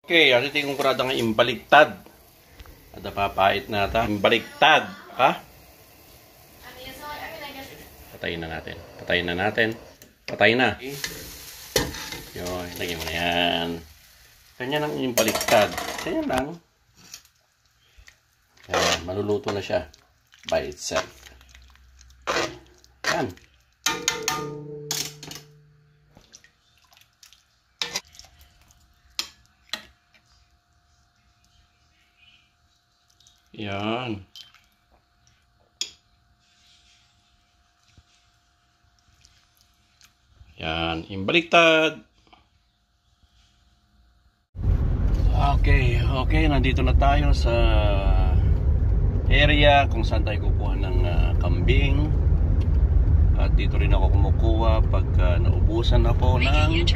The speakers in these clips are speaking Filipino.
Okay, ati tingong kurada nga imbaliktad. Ada papait na ta. Imbaliktad. Ha? Patayin na natin. Patayin na natin. Patayin na. Yun, lagyan mo na yan. Ganyan ang imbaliktad. Ganyan lang. Yan, maluluto na siya. By itself. Yan. Yan. Yan, imbaliktad. Okay, nandito na tayo sa area kung saan tayo kukuha ng kambing. At dito rin ako kumukuha pag naubusan ako ng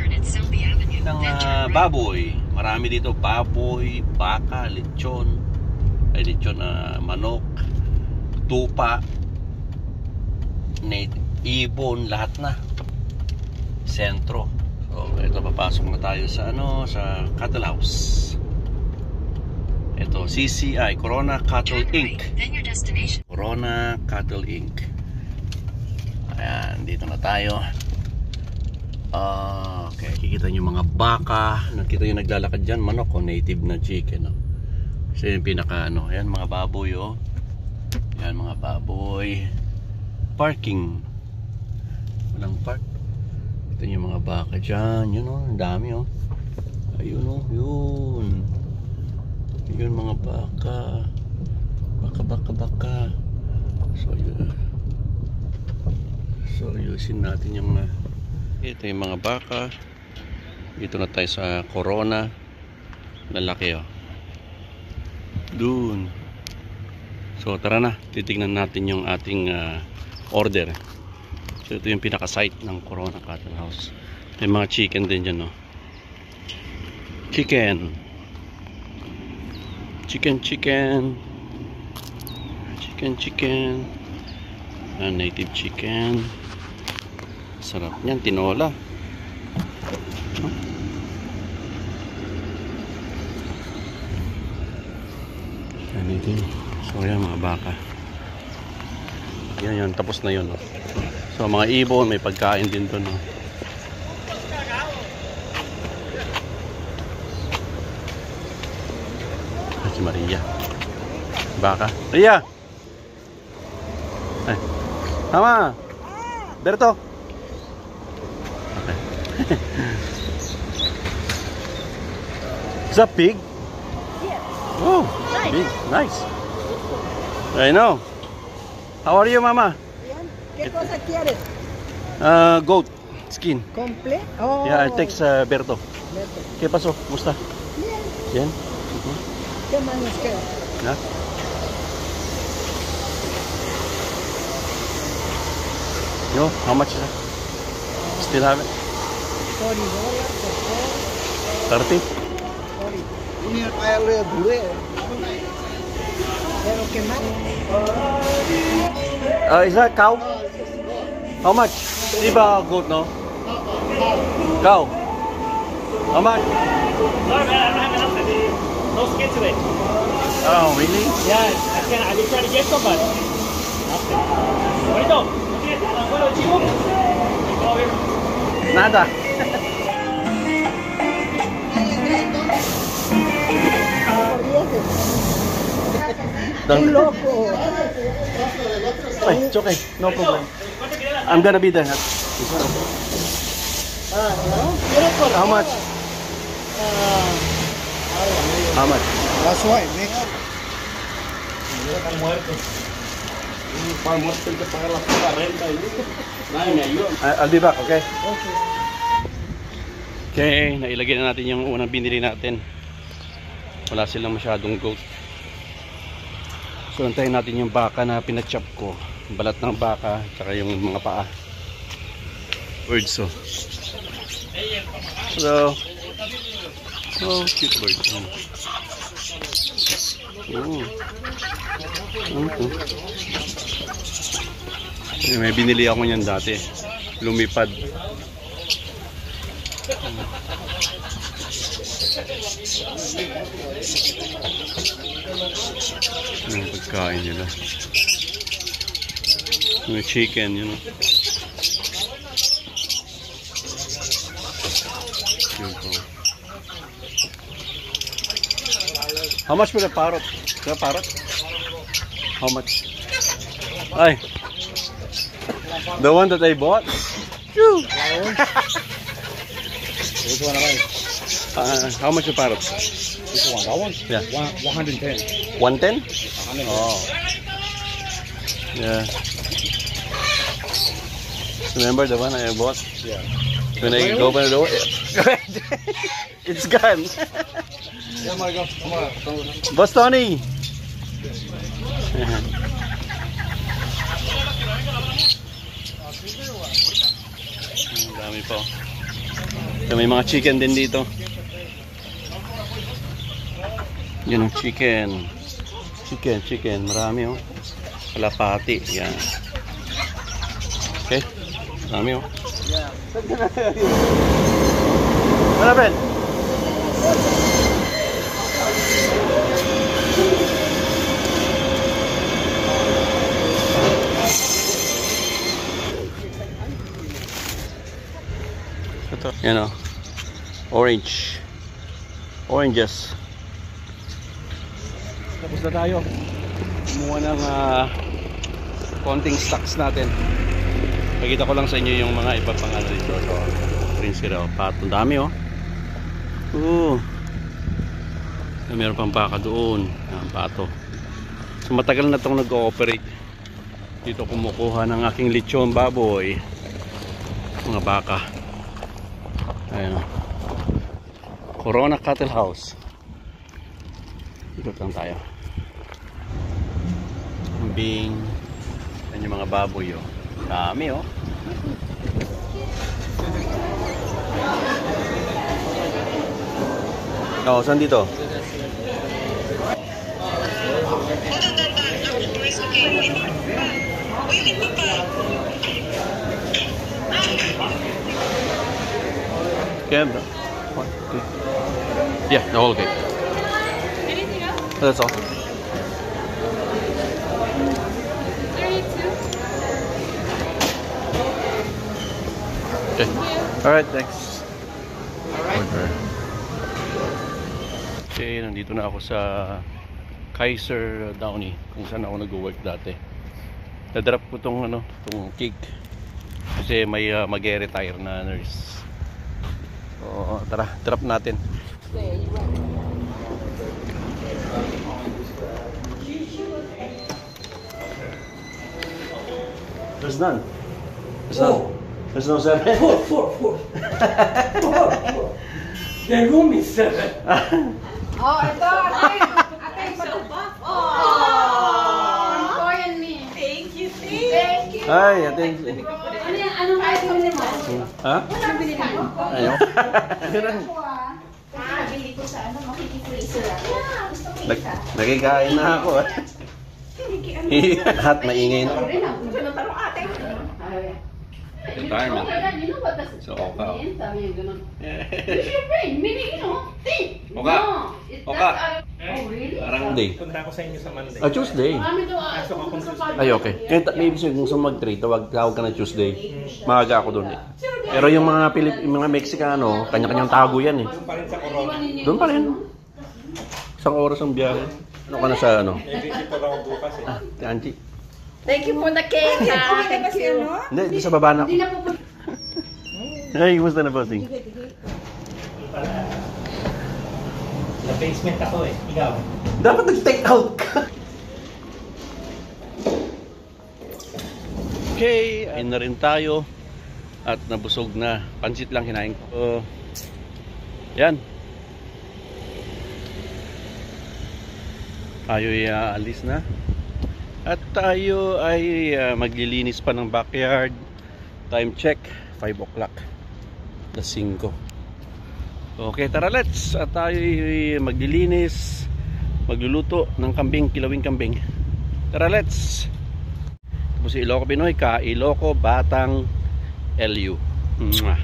baboy. Marami dito, baboy, baka, lechon. Lechon na manok, tupa, ibon, lahat na. Sentro. So, ito papasok na tayo sa sa Cattle House. Ito, CCI, Corona Cattle Inc. Corona Cattle Inc. Ayan, dito na tayo. Okay, kikita nyo mga baka. Nakita nyo naglalakad dyan, manok o native na chicken. So yung pinaka yan mga baboy yan mga baboy. Parking. Walang park. Ito yung mga baka dyan. Yun ang dami Ayun yun mga baka. Baka. So yusin natin yung ito yung mga baka. Dito na tayo sa Corona. Lalaki Doon. So tara na, titignan natin yung ating order. So ito yung pinaka-site ng Corona Cattle House. May mga chicken din dyan Chicken. Native chicken. Sarap niyan, tinola. So yan mga baka. Yan, tapos na yun So mga ibon, may pagkain din doon Si Maria. Baka. Maria! Ay. Mama! Berto! Okay. Is that pig? Oh, nice. Big, nice. I know. How are you, Mama? Bien. ¿Qué cosa quieres? Goat skin. ¿Comple? Oh. Yeah, I text Berto. Berto. ¿Qué pasó? ¿Musta? Bien. Bien. ¿Qué más nos queda? ¿Ya? Yo, how much is that? Still have it? $40 30? 40. Pero qué más? Is that cow? How much? Diba goat, no? Cow. How much? Sorry, man, I don't have enough to do. No skins today. Oh, really? Yeah, I did try to get some, but nothing. Bonito, bueno, chico. Over here. Nada. Un loco. It's okay, no problem. I'm gonna be there. How much? How much? That's right, man. I'll be back, okay? Okay, nailagay na natin yung unang binili natin. Wala silang masyadong goat. So antayin natin yung baka na pinachop ko. Balat ng baka, tsaka yung mga paa. Birds Hello. Oh, cute bird. May binili ako niyan dati. Lumipad. Yung pagkain nila. Yung chicken, yun. Yun po. How much for the parrot? The parrot? How much? Ay. The one that I bought? Phew. Which one am I? How much the parrot? Which one? That one? Yeah. 110. 110? Oh. Yeah. Remember the one I bought? Yeah. When I open the door, it's gone. Yeah, Margo. Come on. Boss Tony. Ang dami po. May mga chicken din dito. Yun ang chicken. Chicken. Marami oh. Kalapati. Yan. Okay. Marami oh. What happened? Ito, yan o. Oranges. Tapos na tayo. Kumuha ng konting stocks natin. Pakita ko lang sa inyo yung mga iba pang ano dito. So, Prince Kirao. Pato. Ang dami oh. Meron pang baka doon. Pato. So matagal na itong nag-ooperate. Dito kumukuha ng aking lechon baboy. Mga baka. Ayan o. Corona Cattle House. Ikot lang tayo. Kambing. Ayan yung mga baboy o. Dami o. Oh, saan dito? Camera. Yeah, the whole cake. Anything else? That's all. 32. Okay. Alright, thanks. Alright. Okay, nandito na ako sa Kaiser Downey, kung saan ako nag-work dati. Nadrop ko tong cake kasi may mag-retire na nurse. So, tara, drop natin. There's none. There's no 7. Four. The room is 7. Oh, ito. Ate, so buff. Oh, Koy and me. Thank you. Ay, I think. Anong bili mo? Ha? Anong bili mo? Ayaw. Nabili ko sa makikifreezer. Gusto ko isa. Nagkikain na ako. Lahat maingay na. Retirement. You know what that's So, Oka. Sabi niya ganun. Use your brain. Meaning, think. Oka. No. Oka. Oh, really? Parang day. Punta ako sa inyo sa Monday. Tuesday. Marami daw Ay, okay. Maybe kung gusto mag-trade, tawag ka na Tuesday. Maaga ako doon eh. Pero yung mga mga Mexicano, kanya-kanyang tago yan eh. Pa rin sa Corona. Doon pa rin. Isang oras ang biyahe. Ano ka na sa ano? May visitor ako bukas eh. Auntie. Thank you for the cake, ha? Thank you. Hindi, di sa baba na ako. Hindi na pupunta. Ay, kumusta na bossing? Sa basement ako eh. Ikaw. Dapat nag-take out ka. Okay, ayun na rin tayo. At nabusog na. Pansit lang kinain ko. Yan. Tayo ay alis na. At tayo ay maglilinis pa ng backyard. Time check, 5 o'clock. Alas 5. Okay, tara let's. At tayo ay maglilinis, magluluto ng kambing, kilawing kambing. Tara let's. Ito po si Ilocos Pinoy, ka Ilocos Batang LU. Mwah.